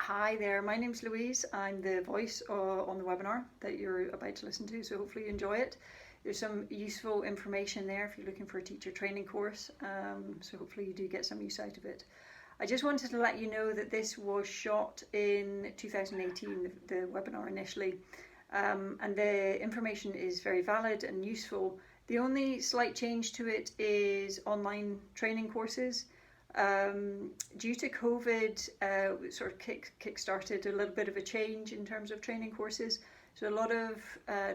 Hi there, my name's Louise. I'm the voice on the webinar that you're about to listen to, so hopefully you enjoy it. There's some useful information there if you're looking for a teacher training course, so hopefully you do get some use out of it. I just wanted to let you know that this was shot in 2018, the webinar initially, and the information is very valid and useful. The only slight change to it is online training courses. Due to COVID, sort of kick-started a little bit of a change in terms of training courses. So a lot of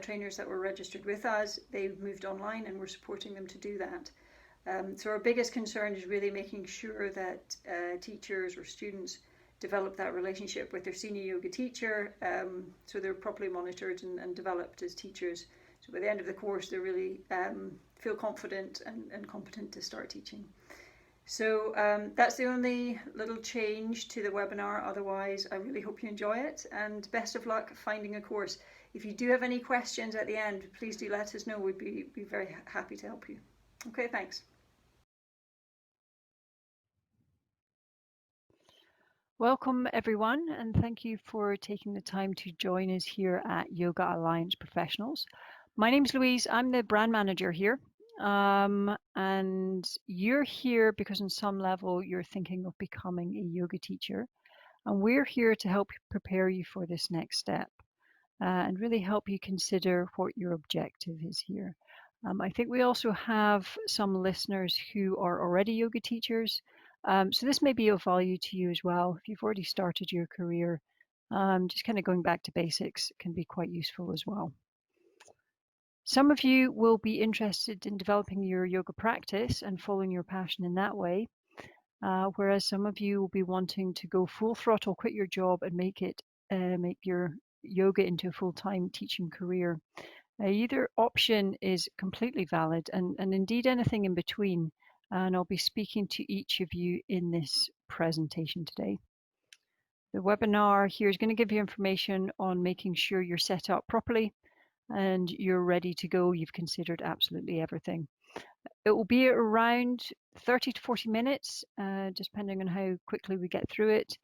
trainers that were registered with us, they've moved online and we're supporting them to do that. So our biggest concern is really making sure that teachers or students develop that relationship with their senior yoga teacher, so they're properly monitored and developed as teachers. So by the end of the course, they really feel confident and competent to start teaching. So that's the only little change to the webinar. Otherwise, I really hope you enjoy it, and best of luck finding a course. If you do have any questions at the end, please do let us know. We'd be very happy to help you. Okay, thanks. Welcome everyone, and thank you for taking the time to join us here at Yoga Alliance Professionals. My name's Louise, I'm the brand manager here, and you're here because on some level you're thinking of becoming a yoga teacher, and we're here to help prepare you for this next step and really help you consider what your objective is here. I think we also have some listeners who are already yoga teachers. So this may be of value to you as well. If you've already started your career, just kind of going back to basics can be quite useful as well. Some of you will be interested in developing your yoga practice and following your passion in that way, whereas some of you will be wanting to go full throttle, quit your job and make your yoga into a full-time teaching career. Either option is completely valid, and indeed anything in between, and I'll be speaking to each of you in this presentation today. The webinar here is going to give you information on making sure you're set up properly and you're ready to go. You've considered absolutely everything. It will be around 30 to 40 minutes, just depending on how quickly we get through it.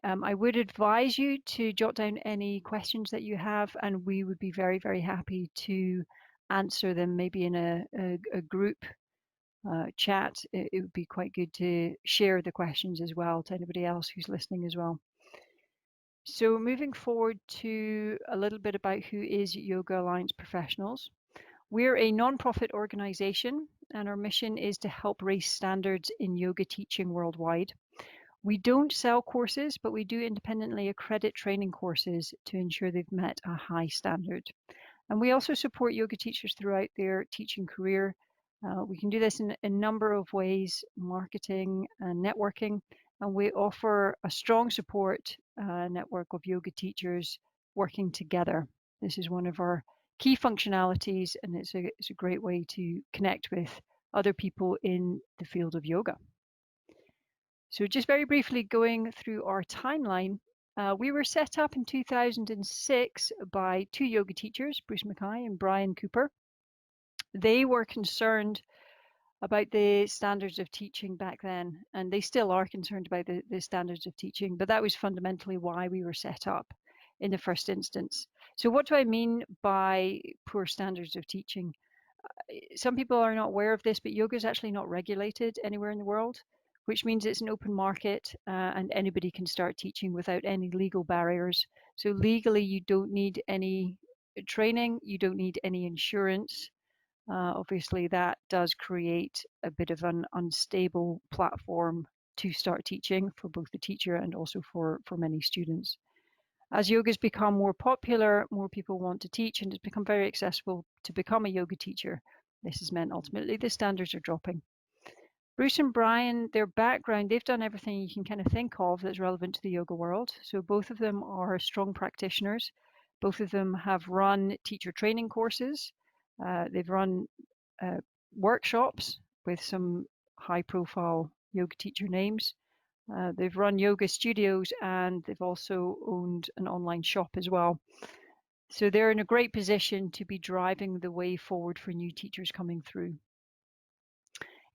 I would advise you to jot down any questions that you have, and we would be very, very happy to answer them, maybe in a group chat. It would be quite good to share the questions as well to anybody else who's listening as well. So moving forward to a little bit about who is Yoga Alliance Professionals. We're a non-profit organization, and our mission is to help raise standards in yoga teaching worldwide. We don't sell courses, but we do independently accredit training courses to ensure they've met a high standard. And we also support yoga teachers throughout their teaching career. We can do this in a number of ways, marketing and networking, and we offer a strong support network of yoga teachers working together. This is one of our key functionalities, and it's a great way to connect with other people in the field of yoga. So just very briefly going through our timeline, we were set up in 2006 by two yoga teachers, Bruce Mackay and Brian Cooper. They were concerned about the standards of teaching back then, and they still are concerned about the standards of teaching, but that was fundamentally why we were set up in the first instance. So what do I mean by poor standards of teaching? Some people are not aware of this, but yoga is actually not regulated anywhere in the world, which means it's an open market and anybody can start teaching without any legal barriers. So legally, you don't need any training, you don't need any insurance. Obviously, that does create a bit of an unstable platform to start teaching for both the teacher and also for many students. As yoga has become more popular, more people want to teach, and it's become very accessible to become a yoga teacher. This has meant ultimately the standards are dropping. Bruce and Brian, their background, they've done everything you can kind of think of that's relevant to the yoga world. So both of them are strong practitioners. Both of them have run teacher training courses. They've run workshops with some high-profile yoga teacher names. They've run yoga studios, and they've also owned an online shop as well. So they're in a great position to be driving the way forward for new teachers coming through.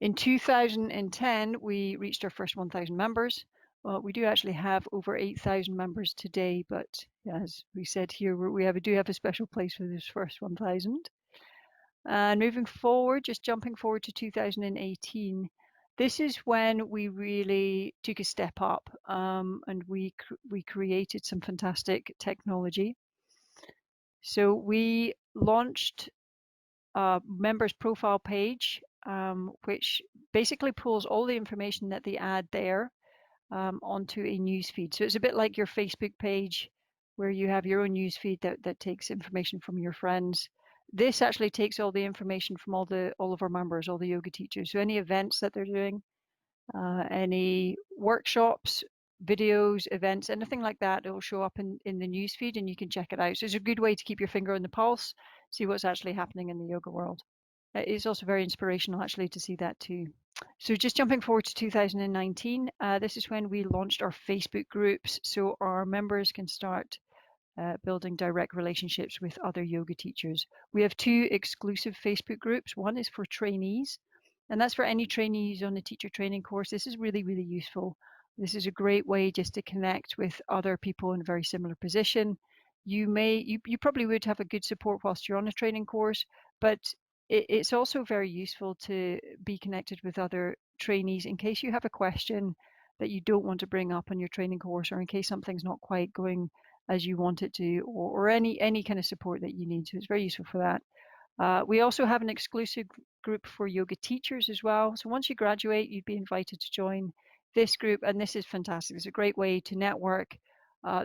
In 2010, we reached our first 1,000 members. Well, we do actually have over 8,000 members today, but as we said here, we do have a special place for this first 1,000. And moving forward, just jumping forward to 2018, this is when we really took a step up, and we created some fantastic technology. So we launched a members profile page, which basically pulls all the information that they add there onto a news feed. So it's a bit like your Facebook page where you have your own news feed that takes information from your friends. This actually takes all the information from all of our members, all the yoga teachers. So any events that they're doing, any workshops, videos, events, anything like that, it will show up in the news feed and you can check it out. So it's a good way to keep your finger on the pulse, see what's actually happening in the yoga world. It's also very inspirational actually to see that too. So just jumping forward to 2019, this is when we launched our Facebook groups, so our members can start building direct relationships with other yoga teachers. We have 2 exclusive Facebook groups. One is for trainees, and that's for any trainees on the teacher training course. This is really, really useful. This is a great way just to connect with other people in a very similar position. You probably would have a good support whilst you're on a training course, but it's also very useful to be connected with other trainees in case you have a question that you don't want to bring up on your training course, or in case something's not quite going as you want it to, or any kind of support that you need. So it's very useful for that. We also have an exclusive group for yoga teachers as well. So once you graduate, you'd be invited to join this group, and this is fantastic. It's a great way to network.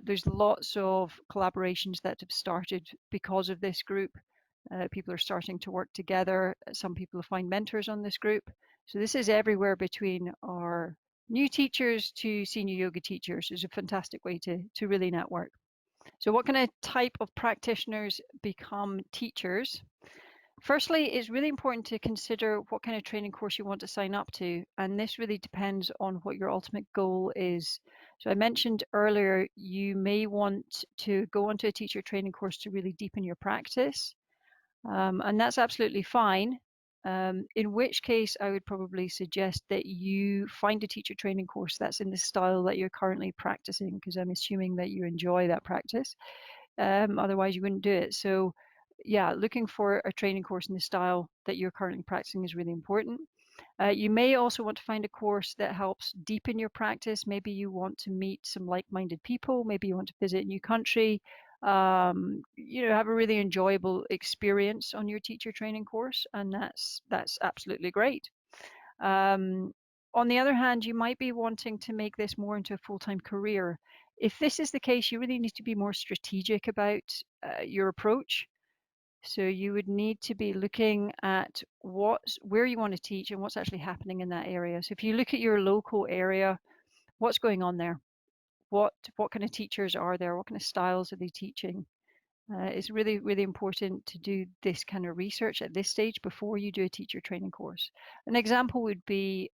There's lots of collaborations that have started because of this group. People are starting to work together. Some people find mentors on this group. So this is everywhere between our new teachers to senior yoga teachers. It's a fantastic way to really network. So what kind of type of practitioners become teachers? Firstly, it's really important to consider what kind of training course you want to sign up to, and this really depends on what your ultimate goal is. So I mentioned earlier, you may want to go onto a teacher training course to really deepen your practice, and that's absolutely fine. In which case, I would probably suggest that you find a teacher training course that's in the style that you're currently practicing, because I'm assuming that you enjoy that practice. Otherwise, you wouldn't do it. So yeah, looking for a training course in the style that you're currently practicing is really important. You may also want to find a course that helps deepen your practice. Maybe you want to meet some like-minded people. Maybe you want to visit a new country. Have a really enjoyable experience on your teacher training course, and that's absolutely great. On the other hand, you might be wanting to make this more into a full-time career. If this is the case, you really need to be more strategic about your approach. So you would need to be looking at where you want to teach and what's actually happening in that area. So if you look at your local area, what's going on there? What kind of teachers are there? What kind of styles are they teaching? It's really, really important to do this kind of research at this stage before you do a teacher training course. An example would be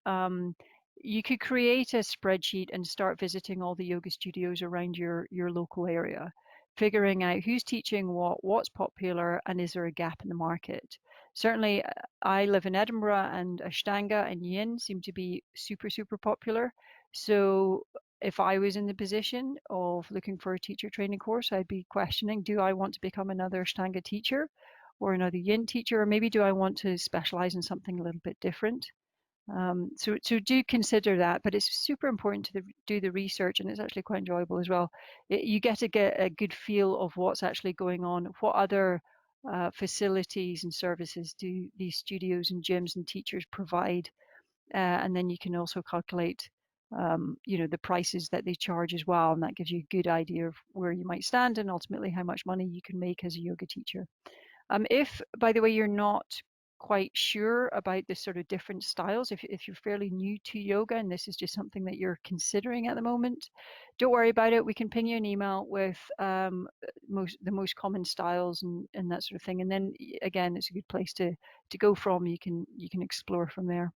you could create a spreadsheet and start visiting all the yoga studios around your local area, figuring out who's teaching what's popular, and is there a gap in the market. Certainly, I live in Edinburgh, and Ashtanga and Yin seem to be super, super popular. So if I was in the position of looking for a teacher training course, I'd be questioning, do I want to become another Ashtanga teacher or another Yin teacher, or maybe do I want to specialize in something a little bit different? So do consider that, but it's super important to do the research, and it's actually quite enjoyable as well. You get to get a good feel of what's actually going on, what other facilities and services do these studios and gyms and teachers provide, and then you can also calculate the prices that they charge as well, and that gives you a good idea of where you might stand and ultimately how much money you can make as a yoga teacher. If, by the way, you're not quite sure about the sort of different styles, if you're fairly new to yoga and this is just something that you're considering at the moment, don't worry about it. We can ping you an email with the most common styles and that sort of thing, and then again, it's a good place to go from. You can explore from there.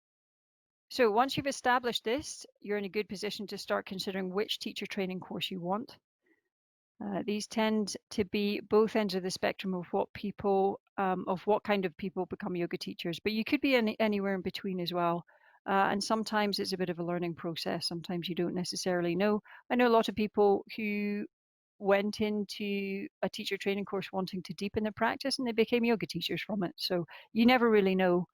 So once you've established this, you're in a good position to start considering which teacher training course you want. These tend to be both ends of the spectrum of what kind of people become yoga teachers, but you could be anywhere in between as well. And sometimes it's a bit of a learning process. Sometimes you don't necessarily know. I know a lot of people who went into a teacher training course wanting to deepen their practice, and they became yoga teachers from it. So you never really know.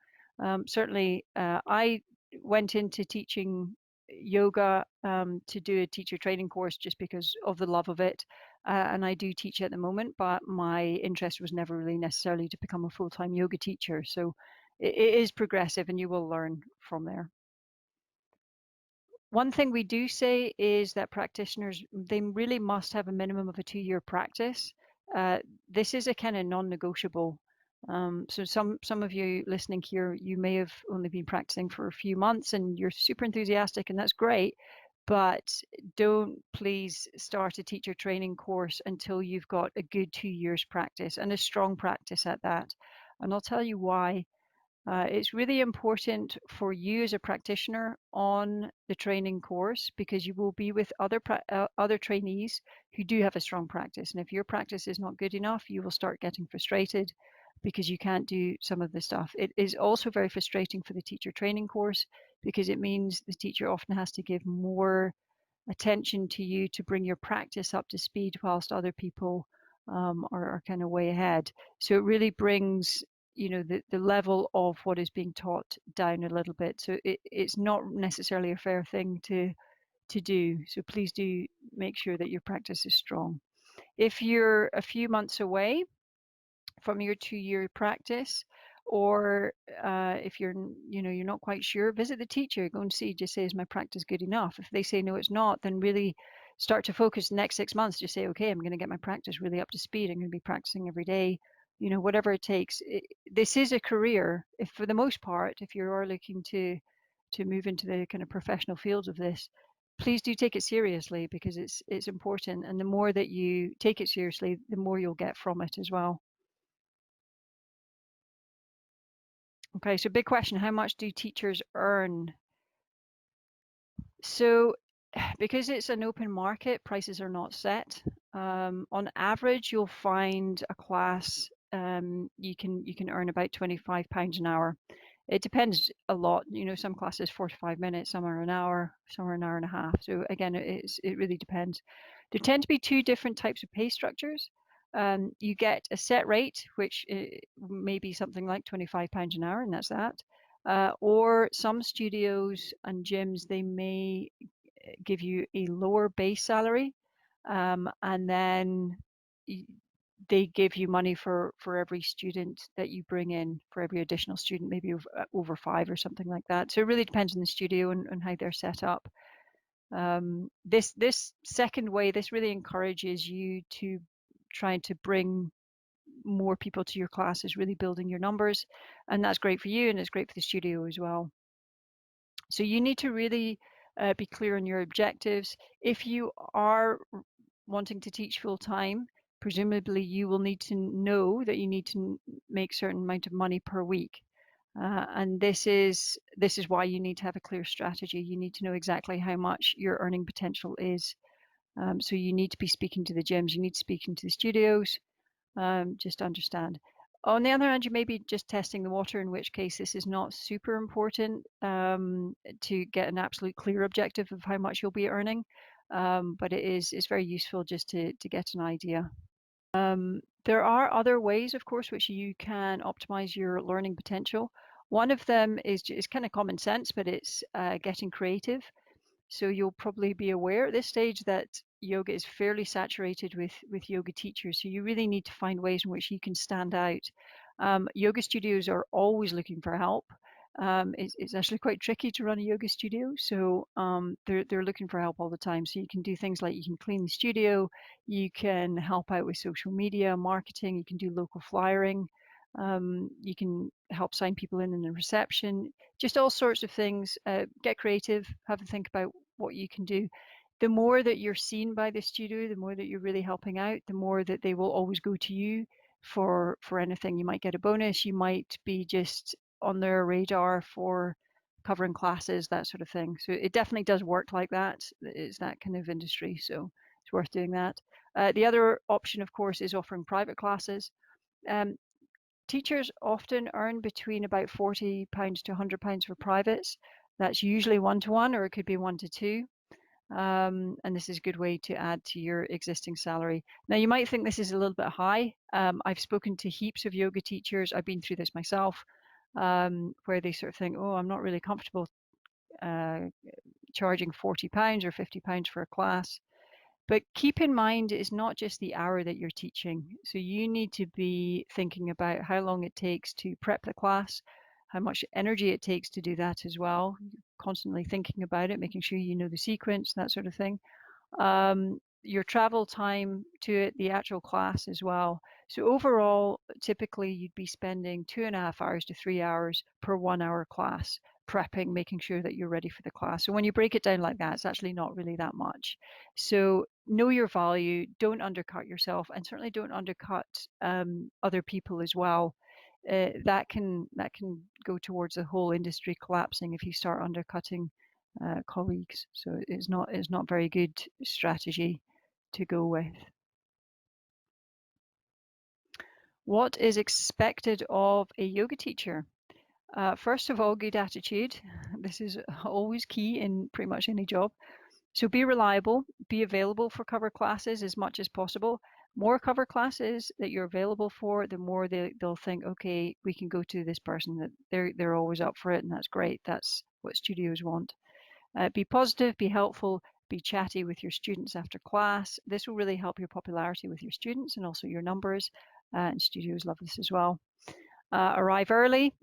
Certainly, I went into teaching yoga to do a teacher training course just because of the love of it. And I do teach at the moment, but my interest was never really necessarily to become a full-time yoga teacher. So it is progressive, and you will learn from there. One thing we do say is that practitioners, they really must have a minimum of a 2-year practice. This is a kind of non-negotiable. So some of you listening here, you may have only been practicing for a few months and you're super enthusiastic, and that's great, but don't please start a teacher training course until you've got a good 2 years practice, and a strong practice at that. And I'll tell you why. It's really important for you as a practitioner on the training course, because you will be with other trainees who do have a strong practice. And if your practice is not good enough, you will start getting frustrated because you can't do some of the stuff. It is also very frustrating for the teacher training course, because it means the teacher often has to give more attention to you to bring your practice up to speed, whilst other people are kind of way ahead. So it really brings, you know, the level of what is being taught down a little bit. So it's not necessarily a fair thing to do. So please do make sure that your practice is strong. If you're a few months away from your 2-year practice, or if you're, you know, you're not quite sure, visit the teacher, go and see, just say, is my practice good enough? If they say no, it's not, then really start to focus the next 6 months. Just say, okay, I'm going to get my practice really up to speed. I'm going to be practicing every day, you know, whatever it takes. This is a career. If for the most part, if you are looking to move into the kind of professional fields of this, please do take it seriously, because it's important. And the more that you take it seriously, the more you'll get from it as well. Okay, so big question, how much do teachers earn? So because it's an open market, prices are not set. On average, you'll find a class, you can earn about £25 an hour. It depends a lot, you know, some classes 45 minutes, some are an hour, some are an hour and a half. So again, it really depends. There tend to be two different types of pay structures. You get a set rate, which may be something like £25 an hour, and that's that. Or some studios and gyms, they may give you a lower base salary, and then they give you money for every student that you bring in, for every additional student, maybe over 5 or something like that. So it really depends on the studio and how they're set up. This second way, this really encourages you to try to bring more people to your classes, really building your numbers, and that's great for you, and it's great for the studio as well. So you need to really be clear on your objectives. If you are wanting to teach full time, presumably you will need to know that you need to make a certain amount of money per week. And this is why you need to have a clear strategy. You need to know exactly how much your earning potential is. So you need to be speaking to the gyms, you need to be speaking to the studios, just to understand. On the other hand, you may be just testing the water, in which case this is not super important to get an absolute clear objective of how much you'll be earning, but it's very useful just to get an idea. There are other ways, of course, which you can optimize your learning potential. One of them is kind of common sense, but it's getting creative. So you'll probably be aware at this stage that yoga is fairly saturated with yoga teachers. So you really need to find ways in which you can stand out. Yoga studios are always looking for help. It's actually quite tricky to run a yoga studio, so they're looking for help all the time. So you can do things like you can clean the studio, you can help out with social media marketing, you can do local flyering, you can help sign people in the reception, just all sorts of things. Get creative, have a think about what you can do. The more that you're seen by the studio, the more that you're really helping out, the more that they will always go to you for anything. You might get a bonus, you might be just on their radar for covering classes, that sort of thing. So it definitely does work like that. It's that kind of industry, so it's worth doing that. The other option, of course, is offering private classes. Teachers often earn between about £40 to £100 for privates. That's usually 1-to-1, or it could be 1-to-2. And this is a good way to add to your existing salary. Now, you might think this is a little bit high. I've spoken to heaps of yoga teachers. I've been through this myself, where they sort of think, oh, I'm not really comfortable charging £40 or £50 for a class. But keep in mind, it's not just the hour that you're teaching. So you need to be thinking about how long it takes to prep the class, how much energy it takes to do that as well. Constantly thinking about it, making sure you know the sequence, that sort of thing. Your travel time to it, the actual class as well. So overall, typically you'd be spending 2.5 hours to 3 hours per 1 hour class prepping, making sure that you're ready for the class. So when you break it down like that, it's actually not really that much. So know your value, don't undercut yourself, and certainly don't undercut other people as well. That can go towards the whole industry collapsing if you start undercutting colleagues. So it's not very good strategy to go with. What is expected of a yoga teacher? First of all, good attitude. This is always key in pretty much any job. So be reliable, be available for cover classes as much as possible. More cover classes that you're available for, the more they'll think, okay, we can go to this person, that they're always up for it, and that's great. That's what studios want. Be positive, be helpful, be chatty with your students after class. This will really help your popularity with your students and also your numbers. And studios love this as well. Arrive early.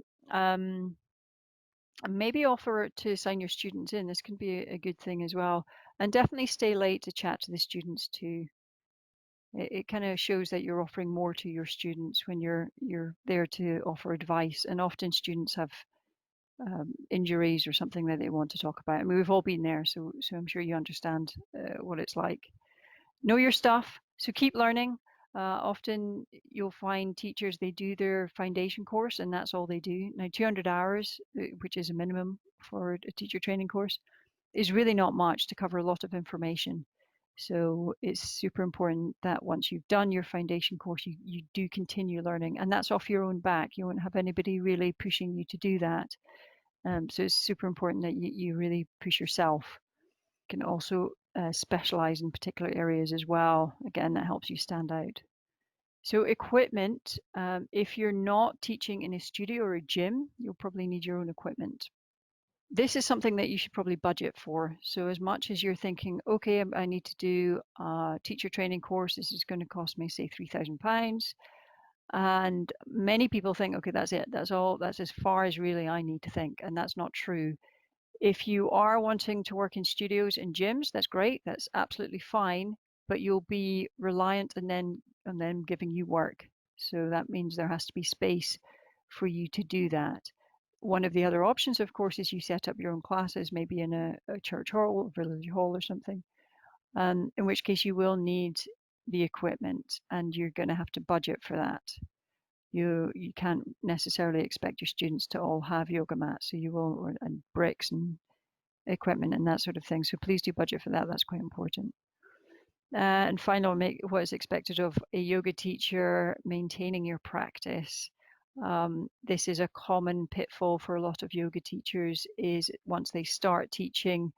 Maybe offer to sign your students in. This can be a good thing as well. And definitely stay late to chat to the students too. It kind of shows that you're offering more to your students when you're there to offer advice. And often students have injuries or something that they want to talk about. I mean, we've all been there, so I'm sure you understand what it's like. Know your stuff, so keep learning. Often you'll find teachers, they do their foundation course and that's all they do. Now 200 hours, which is a minimum for a teacher training course, is really not much to cover a lot of information. So it's super important that once you've done your foundation course, you do continue learning, and that's off your own back. You won't have anybody really pushing you to do that. So it's super important that you really push yourself. You can also specialize in particular areas as well. Again, that helps you stand out. So equipment, if you're not teaching in a studio or a gym, you'll probably need your own equipment. This is something that you should probably budget for. So as much as you're thinking, okay, I need to do a teacher training course, this is going to cost me, say, £3,000. And many people think, okay, that's it, that's all, that's as far as really I need to think. And that's not true. If you are wanting to work in studios and gyms, that's great, that's absolutely fine, but you'll be reliant on them giving you work. So that means there has to be space for you to do that. One of the other options, of course, is you set up your own classes, maybe in a church hall, a village hall or something, in which case you will need the equipment and you're going to have to budget for that. You can't necessarily expect your students to all have yoga mats, so you will, and bricks and equipment and that sort of thing. So please do budget for that. That's quite important. And finally, what is expected of a yoga teacher: maintaining your practice. This is a common pitfall for a lot of yoga teachers, is once they start teaching,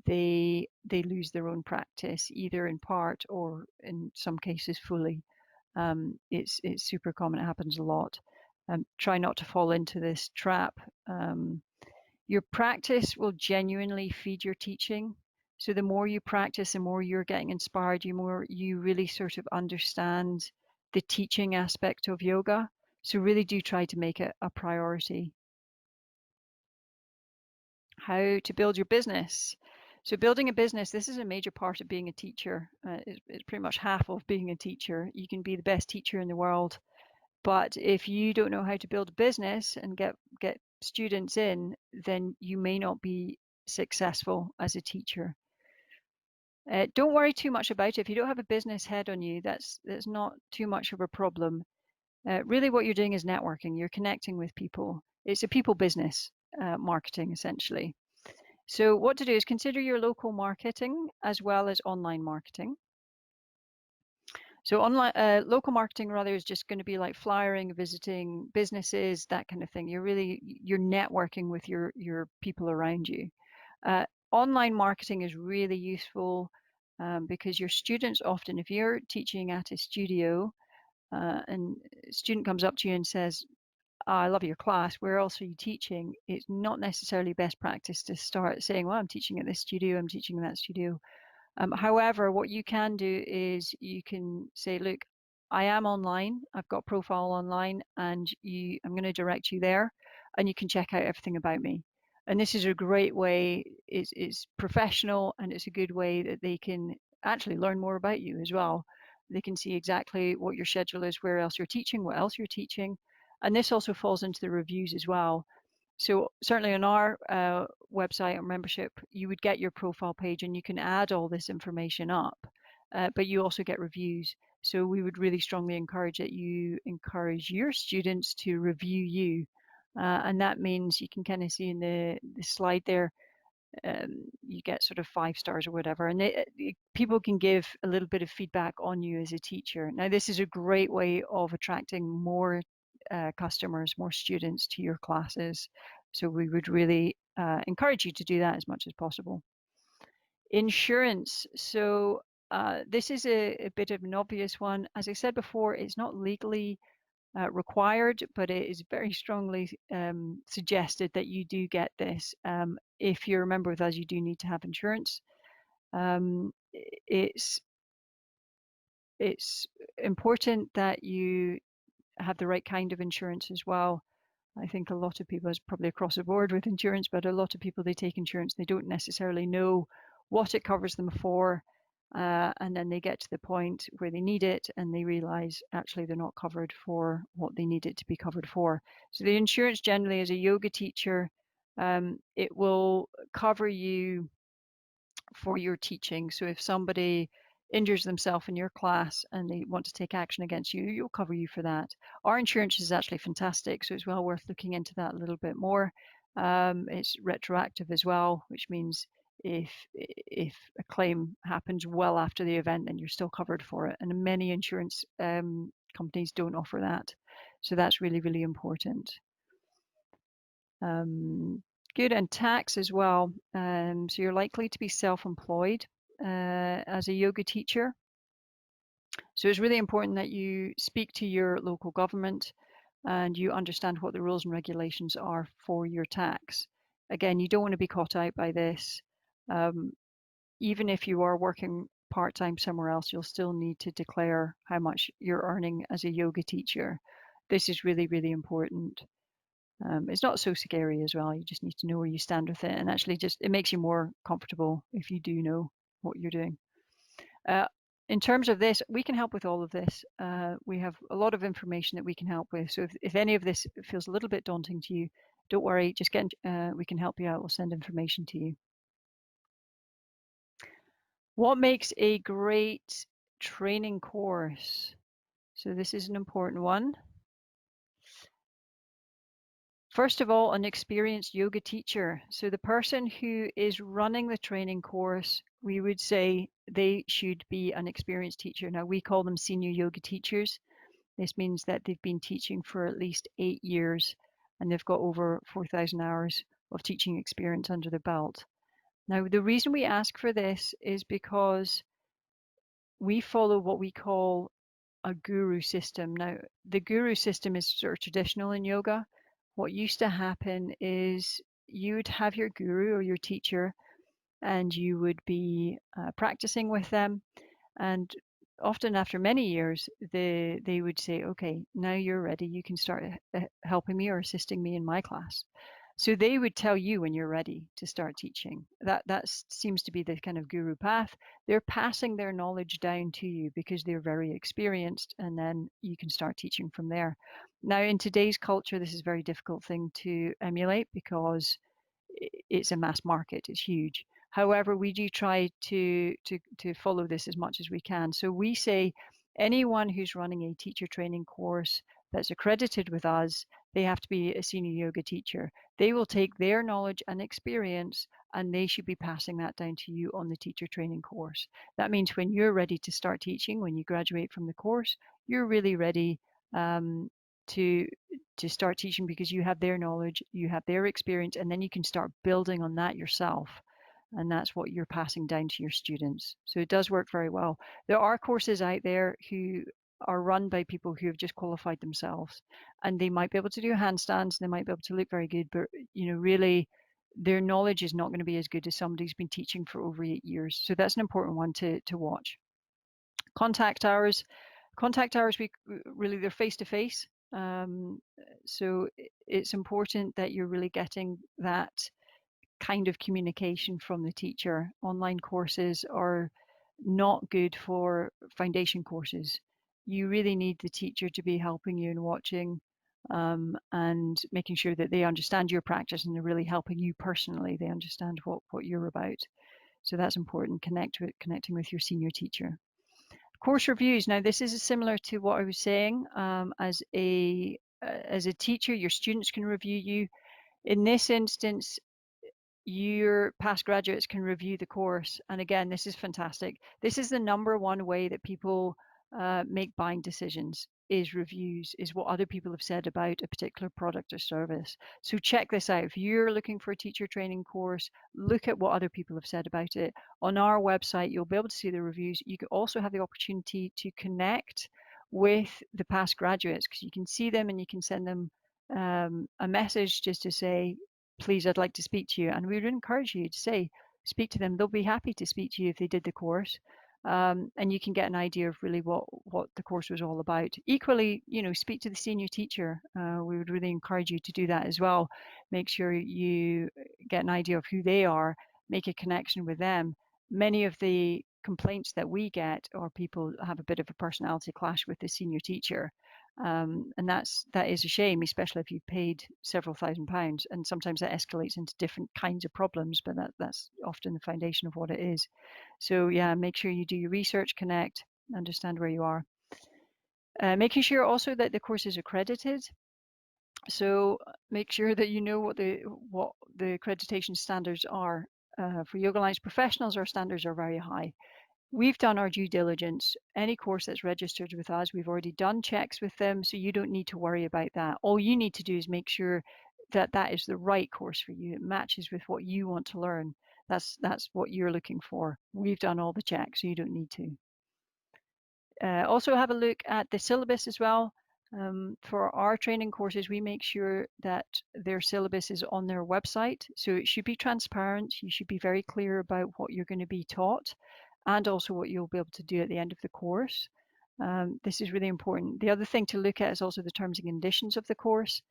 they lose their own practice, either in part or in some cases fully. It's super common. It happens a lot. Try not to fall into this trap. Your practice will genuinely feed your teaching. So the more you practice, the more you're getting inspired, the more you really sort of understand the teaching aspect of yoga. So really do try to make it a priority. How to build your business. So building a business, this is a major part of being a teacher. It's pretty much half of being a teacher. You can be the best teacher in the world, but if you don't know how to build a business and get students in, then you may not be successful as a teacher. Don't worry too much about it. If you don't have a business head on you, that's not too much of a problem. Really what you're doing is networking. You're connecting with people. It's a people business, marketing essentially. So what to do is consider your local marketing as well as online marketing. So online, local marketing rather is just going to be like flyering, visiting businesses, that kind of thing. You're networking with your people around you. Online marketing is really useful because your students often, if you're teaching at a studio and a student comes up to you and says, "Oh, I love your class, where else are you teaching?" It's not necessarily best practice to start saying, well, I'm teaching at this studio, I'm teaching in that studio. However, what you can do is you can say, look, I am online, I've got a profile online, and I'm going to direct you there, and you can check out everything about me. And this is a great way, it's professional, and it's a good way that they can actually learn more about you as well. They can see exactly what your schedule is, where else you're teaching, what else you're teaching. And this also falls into the reviews as well. So certainly on our website or membership, you would get your profile page and you can add all this information up, but you also get reviews. So we would really strongly encourage that you encourage your students to review you. And that means you can kind of see in the slide there, you get sort of 5 stars or whatever, and people can give a little bit of feedback on you as a teacher. Now, this is a great way of attracting more customers, more students to your classes. So we would really encourage you to do that as much as possible. Insurance. So this is a bit of an obvious one. As I said before, it's not legally required, but it is very strongly suggested that you do get this. If you're a member with us, you do need to have insurance. It's important that you have the right kind of insurance as well. I think a lot of people, it's probably across the board with insurance, but a lot of people, they take insurance, they don't necessarily know what it covers them for. And then they get to the point where they need it and they realize actually they're not covered for what they need it to be covered for. So the insurance generally, as a yoga teacher, it will cover you for your teaching. So if somebody injures themselves in your class and they want to take action against you, you'll cover you for that. Our insurance is actually fantastic, so it's well worth looking into that a little bit more. It's retroactive as well, which means if a claim happens well after the event, then you're still covered for it. And many insurance companies don't offer that, so that's really, really important. Good, and tax as well. So you're likely to be self-employed as a yoga teacher. So it's really important that you speak to your local government and you understand what the rules and regulations are for your tax. Again, you don't want to be caught out by this. Even if you are working part-time somewhere else, you'll still need to declare how much you're earning as a yoga teacher. This is really, really important. It's not so scary as well. You just need to know where you stand with it, and actually just it makes you more comfortable if you do know what you're doing. In terms of this, we can help with all of this. We have a lot of information that we can help with. So if any of this feels a little bit daunting to you, don't worry, just get we can help you out. We'll send information to you. What makes a great training course? So this is an important one. First of all, an experienced yoga teacher. So the person who is running the training course, we would say they should be an experienced teacher. Now we call them senior yoga teachers. This means that they've been teaching for at least 8 years and they've got over 4,000 hours of teaching experience under their belt. Now the reason we ask for this is because we follow what we call a guru system. Now, the guru system is sort of traditional in yoga. What used to happen is you would have your guru or your teacher and you would be practicing with them. And often after many years, they would say, okay, now you're ready. You can start helping me or assisting me in my class. So they would tell you when you're ready to start teaching. That seems to be the kind of guru path. They're passing their knowledge down to you because they're very experienced, and then you can start teaching from there. Now, in today's culture, this is a very difficult thing to emulate because it's a mass market, it's huge. However, we do try to follow this as much as we can. So we say anyone who's running a teacher training course that's accredited with us, they have to be a senior yoga teacher. They will take their knowledge and experience and they should be passing that down to you on the teacher training course. That means when you're ready to start teaching, when you graduate from the course, you're really ready to start teaching because you have their knowledge, you have their experience, and then you can start building on that yourself. And that's what you're passing down to your students. So it does work very well. There are courses out there who are run by people who have just qualified themselves, and they might be able to do handstands, they might be able to look very good, but really their knowledge is not going to be as good as somebody who's been teaching for over 8 years. So that's an important one to watch. Contact hours, we really, they're face to face. So it's important that you're really getting that kind of communication from the teacher. Online courses are not good for foundation courses. You really need the teacher to be helping you and watching and making sure that they understand your practice and they're really helping you personally. They understand what you're about. So that's important, connecting with your senior teacher. Course reviews. Now, this is similar to what I was saying. As a teacher, your students can review you. In this instance, your past graduates can review the course. And again, this is fantastic. This is the number one way that people make buying decisions, is reviews, is what other people have said about a particular product or service. So check this out. If you're looking for a teacher training course, look at what other people have said about it. On our website, you'll be able to see the reviews. You can also have the opportunity to connect with the past graduates, because you can see them and you can send them a message just to say, please, I'd like to speak to you. And we would encourage you to say, speak to them. They'll be happy to speak to you if they did the course. And you can get an idea of really what the course was all about. Equally, speak to the senior teacher. We would really encourage you to do that as well. Make sure you get an idea of who they are, make a connection with them. Many of the complaints that we get are people have a bit of a personality clash with the senior teacher. And that is a shame, especially if you've paid several £1,000s, and sometimes that escalates into different kinds of problems, but that's often the foundation of what it is. So yeah, make sure you do your research, connect, understand where you are. Making sure also that the course is accredited. So make sure that you know what the accreditation standards are. For Yoga Alliance professionals, our standards are very high. We've done our due diligence. Any course that's registered with us, we've already done checks with them, so you don't need to worry about that. All you need to do is make sure that that is the right course for you. It matches with what you want to learn. That's what you're looking for. We've done all the checks, so you don't need to. Also have a look at the syllabus as well. For our training courses, we make sure that their syllabus is on their website. So it should be transparent. You should be very clear about what you're going to be taught and also what you'll be able to do at the end of the course. This is really important. The other thing to look at is also the terms and conditions of the course.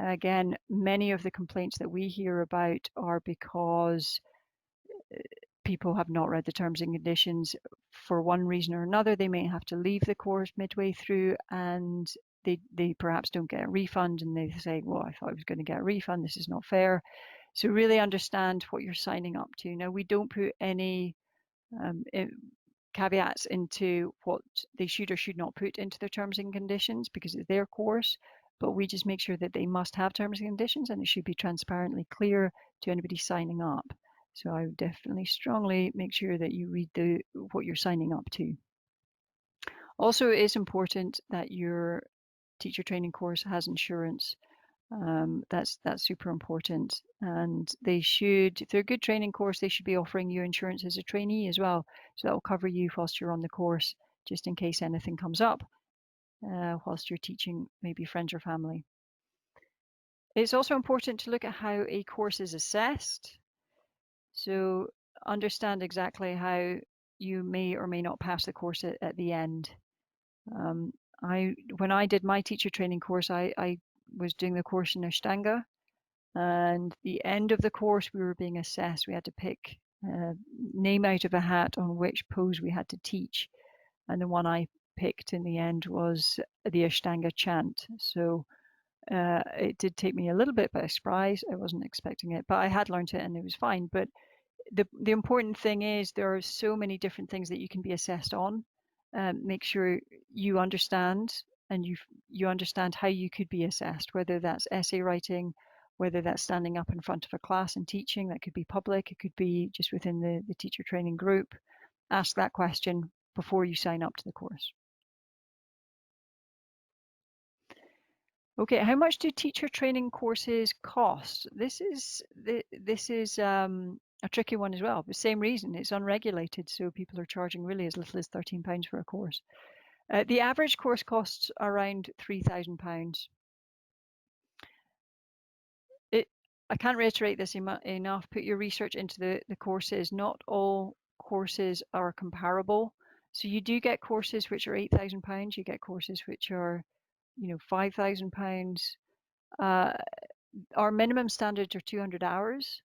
Again, many of the complaints that we hear about are because people have not read the terms and conditions for one reason or another. They may have to leave the course midway through and they perhaps don't get a refund, and they say, well, I thought I was going to get a refund. This is not fair. So really understand what you're signing up to. Now, we don't put any caveats into what they should or should not put into their terms and conditions because it's their course, but we just make sure that they must have terms and conditions, and it should be transparently clear to anybody signing up. So I would definitely strongly make sure that you read what you're signing up to. Also, it is important that your teacher training course has insurance. That's super important. And they should, if they're a good training course, they should be offering you insurance as a trainee as well. So that will cover you whilst you're on the course, just in case anything comes up whilst you're teaching maybe friends or family. It's also important to look at how a course is assessed. So understand exactly how you may or may not pass the course at the end. When I did my teacher training course, I was doing the course in Ashtanga, and the end of the course we were being assessed. We had to pick a name out of a hat on which pose we had to teach, and the one I picked in the end was the Ashtanga chant. So it did take me a little bit by surprise. I wasn't expecting it, but I had learned it and it was fine. But the important thing is there are so many different things that you can be assessed on. Make sure you understand and you understand how you could be assessed, whether that's essay writing whether that's standing up in front of a class and teaching. That could be public, it could be just within the teacher training group. Ask that question before you sign up to the course. Okay, how much do teacher training courses cost? This is a tricky one as well. The same reason, it's unregulated, so people are charging really as little as £13 for a course. The average course costs around £3,000. I can't reiterate this enough. Put your research into the courses. Not all courses are comparable. So you do get courses which are £8,000. You get courses which are, £5,000. Our minimum standards are 200 hours,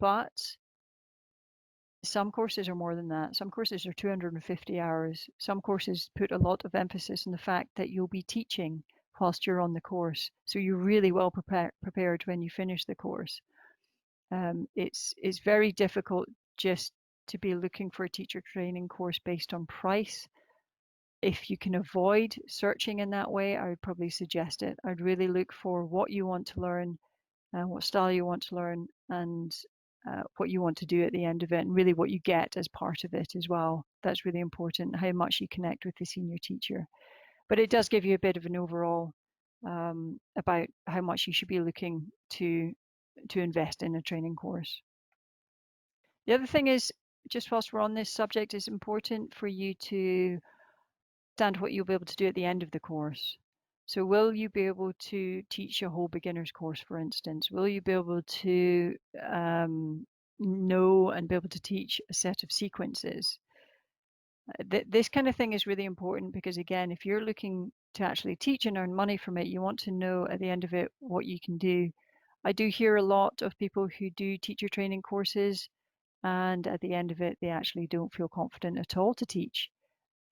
but some courses are more than that. Some courses are 250 hours. Some courses put a lot of emphasis on the fact that you'll be teaching whilst you're on the course. So you're really well prepared when you finish the course. It's very difficult just to be looking for a teacher training course based on price. If you can avoid searching in that way, I would probably suggest it. I'd really look for what you want to learn, what style you want to learn, and what you want to do at the end of it, and really what you get as part of it as well. That's really important, how much you connect with the senior teacher. But it does give you a bit of an overall about how much you should be looking to invest in a training course. The other thing is, just whilst we're on this subject, it's important for you to understand what you'll be able to do at the end of the course. So will you be able to teach a whole beginner's course, for instance? Will you be able to know and be able to teach a set of sequences? This kind of thing is really important because, again, if you're looking to actually teach and earn money from it, you want to know at the end of it what you can do. I do hear a lot of people who do teacher training courses, and at the end of it, they actually don't feel confident at all to teach.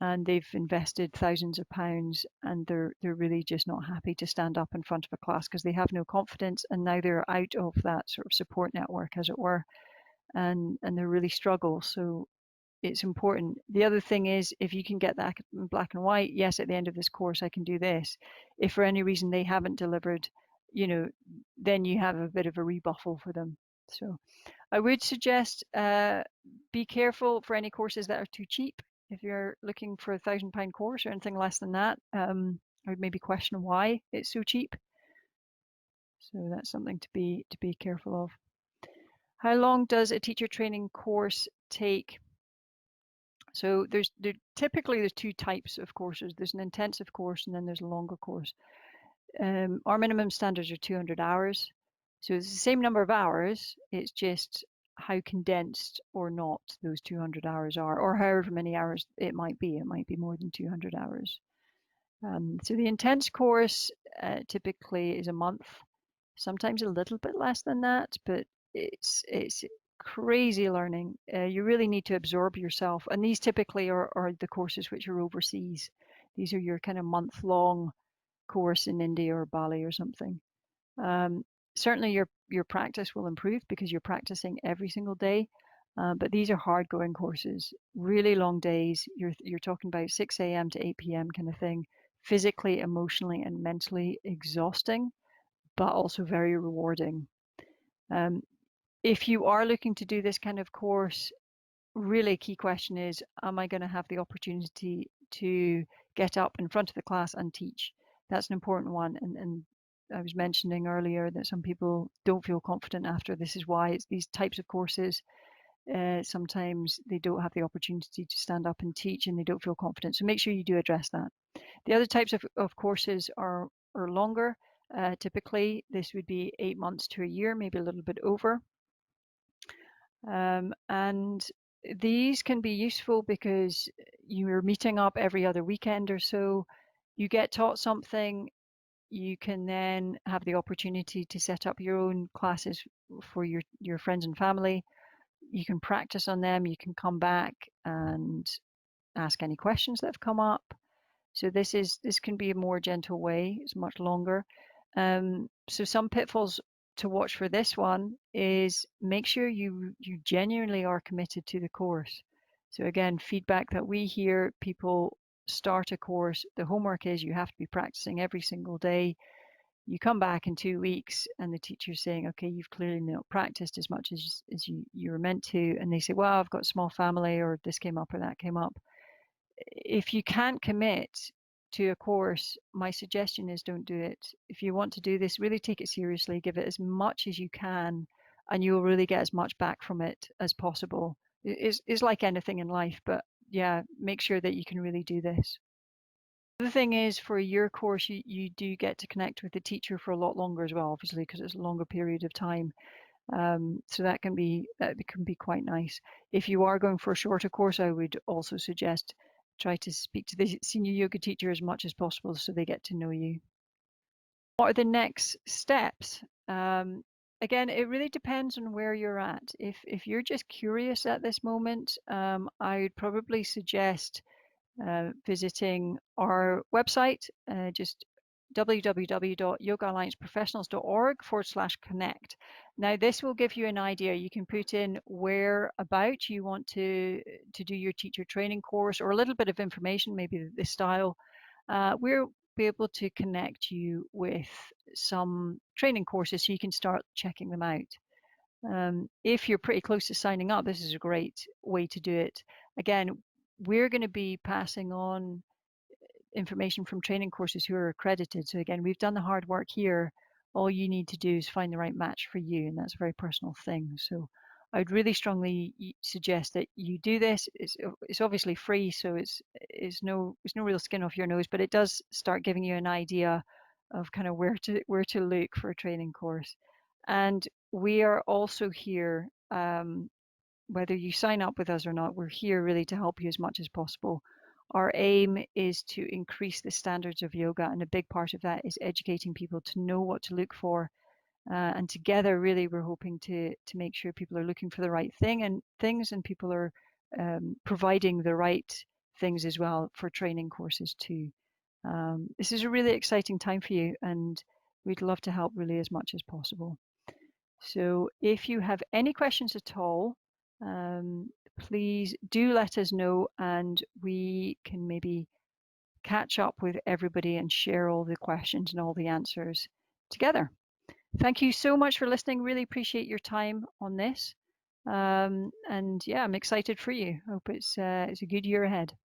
And they've invested thousands of pounds, and they're really just not happy to stand up in front of a class because they have no confidence, and now they're out of that sort of support network, as it were, and they really struggle. So it's important. The other thing is, if you can get that in black and white, yes, at the end of this course I can do this. If for any reason they haven't delivered, then you have a bit of a rebuffal for them. So I would suggest be careful for any courses that are too cheap. If you're looking for £1,000 course or anything less than that, I would maybe question why it's so cheap. So that's something to be careful of. How long does a teacher training course take? So typically there's two types of courses. There's an intensive course and then there's a longer course. Our minimum standards are 200 hours. So it's the same number of hours, it's just how condensed or not those 200 hours are, or however many hours it might be. It might be more than 200 hours. So the intense course typically is a month, sometimes a little bit less than that, but it's crazy learning. You really need to absorb yourself, and these typically are the courses which are overseas. These are your kind of month-long course in India or Bali or something. Certainly your practice will improve because you're practicing every single day, but these are hard going courses, really long days. You're talking about 6 a.m. to 8 p.m. kind of thing, physically, emotionally, and mentally exhausting, but also very rewarding. If you are looking to do this kind of course, really key question is, am I going to have the opportunity to get up in front of the class and teach? That's an important one. And I was mentioning earlier that some people don't feel confident after. This is why it's these types of courses. Sometimes they don't have the opportunity to stand up and teach and they don't feel confident. So make sure you do address that. The other types of courses are longer. Typically, this would be 8 months to a year, maybe a little bit over. And these can be useful because you're meeting up every other weekend or so. You get taught something, you can then have the opportunity to set up your own classes for your friends and family. You can practice on them, you can come back and ask any questions that have come up. So this can be a more gentle way, it's much longer. So some pitfalls to watch for this one is make sure you genuinely are committed to the course. So again, feedback that we hear, people start a course, the homework is you have to be practicing every single day. You come back in 2 weeks and the teacher's saying, okay, you've clearly not practiced as much as you were meant to. And they say, well, I've got a small family, or this came up or that came up. If you can't commit to a course, my suggestion is don't do it. If you want to do this, really take it seriously, give it as much as you can, and you will really get as much back from it as possible. It's like anything in life, but yeah, make sure that you can really do this. The thing is, for a year course, you do get to connect with the teacher for a lot longer as well, obviously, because it's a longer period of time. So that can be quite nice. If you are going for a shorter course, I would also suggest try to speak to the senior yoga teacher as much as possible so they get to know you. What are the next steps? Again, it really depends on where you're at. If you're just curious at this moment, I would probably suggest visiting our website, just www.yogaallianceprofessionals.org/connect. Now, this will give you an idea. You can put in where about you want to do your teacher training course, or a little bit of information, maybe the style. We'll be able to connect you with some training courses so you can start checking them out. If you're pretty close to signing up, this is a great way to do it. Again, we're going to be passing on information from training courses who are accredited. So again, we've done the hard work here. All you need to do is find the right match for you, and that's a very personal thing. So I'd really strongly suggest that you do this. It's obviously free, so it's no real skin off your nose, but it does start giving you an idea of kind of where to look for a training course. And we are also here, whether you sign up with us or not, we're here really to help you as much as possible. Our aim is to increase the standards of yoga, and a big part of that is educating people to know what to look for. And together, really, we're hoping to make sure people are looking for the right things, and people are providing the right things as well for training courses too. This is a really exciting time for you, and we'd love to help really as much as possible. So if you have any questions at all, please do let us know, and we can maybe catch up with everybody and share all the questions and all the answers together. Thank you so much for listening. Really appreciate your time on this. And yeah, I'm excited for you. Hope it's a good year ahead.